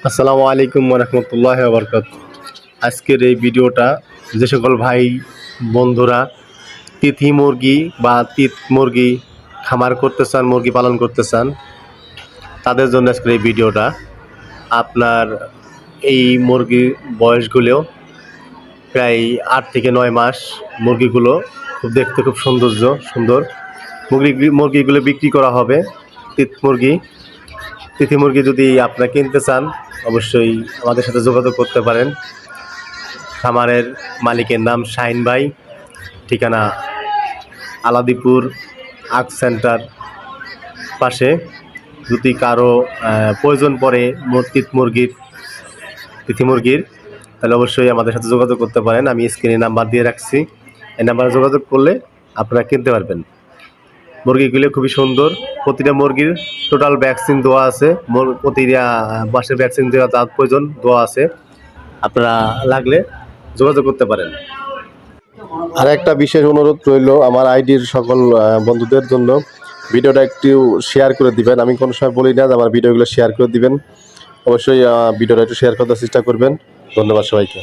আসসালামু আলাইকুম ওয়া রাহমাতুল্লাহি ওয়া বারাকাতুহু। আজকের এই ভিডিওটা যে সকল ভাই বন্ধুরা তিথি মুরগি বা তিত মুরগি খামার করতে চান, মুরগি পালন করতে চান, তাদের জন্য আজকের এই ভিডিওটা। আপনার এই মুরগির বয়সগুলো প্রায় 8 থেকে 9 মাস। মুরগিগুলো দেখতে খুব সুন্দর। মুরগিগুলো বিক্রি করা হবে। তিথি মুরগি যদি আপনারা কিনতে চান অবশ্যই আমাদের সাথে যোগাযোগ করতে পারেন। খামারের মালিকের নাম শাহিন ভাই, ঠিকানা আলাদিপুর আগ সেন্টার পাশে। যদি কারো প্রয়োজন পড়ে তিথি মুরগির, তাহলে অবশ্যই আমাদের সাথে যোগাযোগ করতে পারেন। আমি স্ক্রিনে নাম্বার দিয়ে রাখছি, এই নাম্বারে যোগাযোগ করলে আপনারা কিনতে পারবেন। মুরগিগুলো খুবই সুন্দর। প্রতিটা মুরগির টোটাল ভ্যাকসিন দেওয়া আছে, প্রতিটা মাসের ভ্যাকসিন দেওয়া তার প্রয়োজন দেওয়া আছে। আপনারা লাগলে যোগাযোগ করতে পারেন। আর একটা বিশেষ অনুরোধ রইল আমার আইডির সকল বন্ধুদের জন্য, ভিডিওটা একটু শেয়ার করে দিবেন। আমি কোনো সময় বলি না যে আমার ভিডিওগুলো শেয়ার করে দিবেন। অবশ্যই ভিডিওটা একটু শেয়ার করার চেষ্টা করবেন। ধন্যবাদ সবাইকে।